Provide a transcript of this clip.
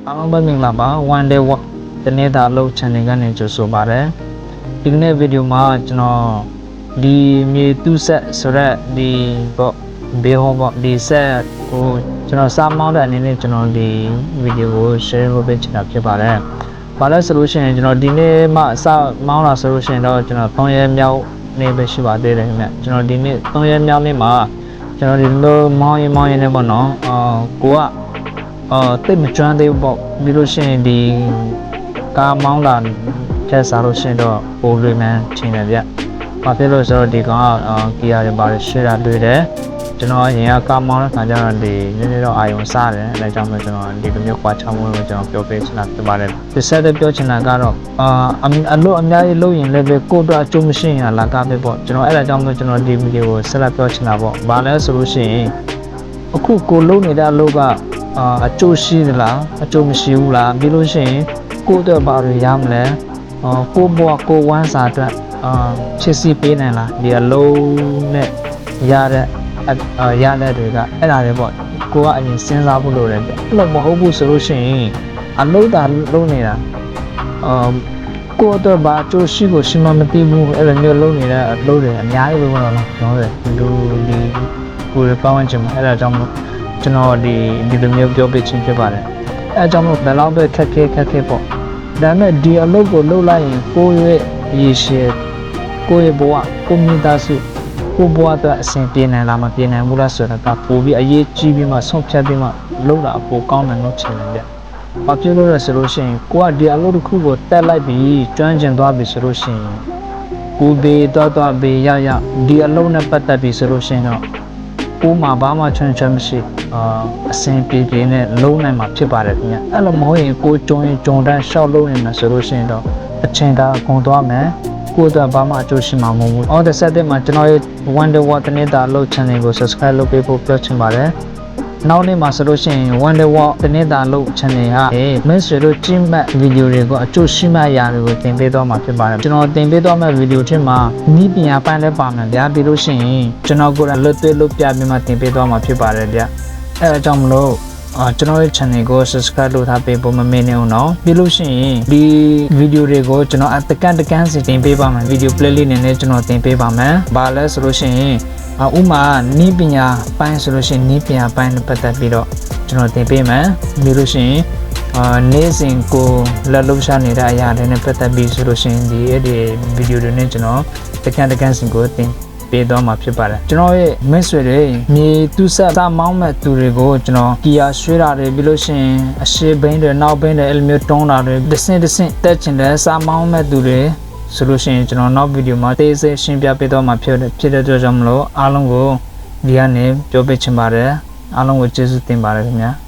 အားလုံးပဲမင်္ဂလာပါ one day walk တနေ့တာအလုပ် channel ကနေကြိုဆိုပါရစေဒီနေ့ဗီဒီယိုမှာကျွန်တော်ဒီမြေတူးဆက်ဆိုရက်ဒီပေါ့ဘေးဟောပေါ့ဒီဆက်ကိုကျွန်တော်စားမောင်းတဲ့အနေနဲ့ကျွန်တော်ဒီဗီဒီယိုကို share လုပ်ပေးချင်တာဖြစ်ပါတယ်ဘာလဲဆိုလို့ရှိရင်ကျွန်တော်ဒီနေ့မှစမောင်းလာဆိုလို့ရှိရင်တော့ကျွန်တော်3ရက်မြောက်နေ့ပဲရှိပါသေးတယ်ခင်ဗျကျွန်တော်ဒီနေ့3ရက်မြောက်နေ့မှာကျွန်တော်ဒီလိုမောင်းရင်လည်းပေါ့နော်ကိုကတိတ်မကျွမ်းသေးဘူးပေါ့ပြီးလို့ရှိရင်ဒီကားမောင်းလာဖြတ်စားလို့ရှိရင်တော့ပိုလွေမှန်းထင်တယ်ဗျ။ဘာဖြစ်လို့ဆိုတော့ဒီကောင်ကKia တွေပါတယ်ရှေ့တာတွေ့တယ်ကျွန်တော်အရင်ကကားမောင်းတဲ့ခါကျတော့ဒီနည်းနည်းတော့အာယုံစားတယ်အဲဒါကြောင့်မို့ကျွန်တော်ဒီလိုမျိုးကွာချောင်းမှုလို့ကျွန်တော်ပြောပေးချင်တာဖြစ်ပါတယ်။ဒီဆက်တဲ့ပြောချင်တာကတော့အလို့အများကြီးလုပ်ရင်လည်းပဲကိုယ့်အတွက်အကျိုးမရှိရင်လာကားပဲပေါ့ကျွန်တော်အဲဒါကြောင့်မို့ကျွန်တော်ဒီဗီဒီယိုကိုဆက်လက်ပြောချင်တာပေါ့။ဘာလဲဆိုလို့ရှိရင်အခုကိုလုပ်နေတဲ့အလုပ်ကအကျိုးရှိသလားအကျိုးမရှိဘူးလားပြီးလို့ရှိရင်ကိုယ့်အတွက်ဘာတွေရမလဲကိုယ့်ဘဝကိုယ်ဝမ်းစာအတွက်ချစ်စီပေးနိုင်လားဒီအလုံးနဲ့ရတဲ့တွေကအဲ့ဒါတွေပေါ့ကိုကအရင်စဉ်းစားဖို့လိုတယ်ပြအဲ့လိုမဟုတ်ဘူးဆိုလို့ရှိရင်အလုပ်တာလုပ်နေတာကိုယ့်အတွက်ဘာအကျိုးရှိကိုရှိမှမသိဘူးအဲ့လိုမျိုးလုပ်နေတဲ့အလုပ်တွေအများကြီးပဲပေါ့နော်ကျွန်တော်တို့ဒီကိုယ်ပေါင်းချင်မှာအဲ့ဒါကြောင့်မို့ကျွန်တော်ဒီလိုမျိုးပြောပြချင်းဖြစ်ပါတယ်အဲအကြောင်းမို့ဘယ်လောက်ပဲခက်ခဲပေါ့ဒါပေမဲ့ဒီအလုပ်ကိုလုပ်လိုက်ရင်ကိုယ့်ရဲ့ရည်ရှည်ကိုယ့်ရဲ့ဘဝကိုမိသားစုကိုယ့်ဘဝအတွက်အဆင်ပြေနိုင်လားမပြေနိုင်ဘူးလားဆိုတာကပိုပြီးအရေးကြီးပြီးမှဆုံးဖြတ်ပြီးမှလုပ်တာပိုကောင်းတယ်လို့ထင်တယ်ဗျ။ဘာဖြစ်လို့လဲဆိုလို့ရှိရင်ကိုကဒီအလုပ်တစ်ခုကိုတက်လိုက်ပြီးကျွမ်းကျင်သွားပြီဆိုလို့ရှိရင်ကိုဘေးတော့ဘေးရဒီအလုပ်နဲ့ပတ်သက်ပြီးဆိုလို့ရှိရင်တော့ကိုမှဘာမှချွန်မရှိအဆင်ပြေနဲ့လုံးနိုင်မှာဖြစ်ပါတယ်ခင်ဗျအဲ့လိုမဟုတ်ရင်ကိုကြုံရင်ကြုံတန်းရှောက်လုံးနေမှာဆိုလို့ရှိရင်တော့အချိန်ကကုန်သွားမယ်ကိုတော့ဘာမှအကျိုးရှိမှာမဟုတ်ဘူးအော်တစ်ဆက်တည်းမှာကျွန်တော်ရဲ့ Wonder Walk တနေ့တာအလုပ် channel ကို subscribe လုပ်ပေးဖို့ပြောချင်ပါတယ်နောက်နေ့မှာဆိုလို့ရှိရင် Wonder Walk တနေ့တာအလုပ် channel ဟာမင်းဆွေတို့ကြည့်မဲ့ဗီဒီယိုတွေကိုအကျိုးရှိမဲ့အရာတွေကိုတင်ပေးသွားမှာဖြစ်ပါတယ်ကျွန်တော်တင်ပေးသွားမဲ့ဗီဒီယိုထဲမှာနီးပညာပိုင်းလည်းပါမယ်ဗျာပြီးလို့ရှိရင်ကျွန်တော်ကိုယ်တိုင်လွတ်သွေးလုပ်ပြပြီးမှတင်ပေးသွားမှာဖြစ်ပါတယ်ဗျာအဲအကြောင်းမလို့ကျွန်တော်ရဲ့ channel ကို subscribe လုပ်ထားပေးဖို့မမေ့နေအောင်နော်ပြီးလို့ရှိရင်ဒီဗီဒီယိုတွေကိုကျွန်တော်တကန်းစီတင်ပေးပါမယ်ဗီဒီယို play လေးနဲ့လည်းကျွန်တော်တင်ပေးပါမယ်ဘာလဲဆိုလို့ရှိရင်ဥမာနီးပညာပိုင်းဆိုလို့ရှိရင်နီးပညာပိုင်းနဲ့ပတ်သက်ပြီးတော့ကျွန်တော်တင်ပေးမယ်ပြီးလို့ရှိရင်နေ့စဉ်ကိုလက်လှုပ်ရှားနေတဲ့အရာတွေနဲ့ပတ်သက်ပြီးဆိုလို့ရှိရင်ဒီဗီဒီယိုတွေနဲ့ကျွန်တော်တကန်းစီကိုတင်ပေးတော့မှာဖြစ်ပါတယ်ကျွန်တော်ရဲ့မိတ်ဆွေတွေမြေတူးဆက်မောင်းမဲ့သူတွေကိုကျွန်တော်Kiaရွှေတာတွေပြီးလို့ရှိရင်အရှိဘိန်းတွေနောက်ဘိန်းတွေအဲ့လိုမျိုးတွန်းတာတွေတစ်ဆင့်တက်ချင်တဲ့စားမောင်းမဲ့သူတွေဆိုလို့ရှိရင်ကျွန်တော်နောက်ဗီဒီယိုမှာတေးစေရှင်းပြပေးတော့မှာဖြစ်တဲ့အတွက်ကြောင့်မလို့အားလုံးကိုဒီကနေပြောပေးချင်ပါတယ်အားလုံးကိုကျေးဇူးတင်ပါတယ်ခင်ဗျာ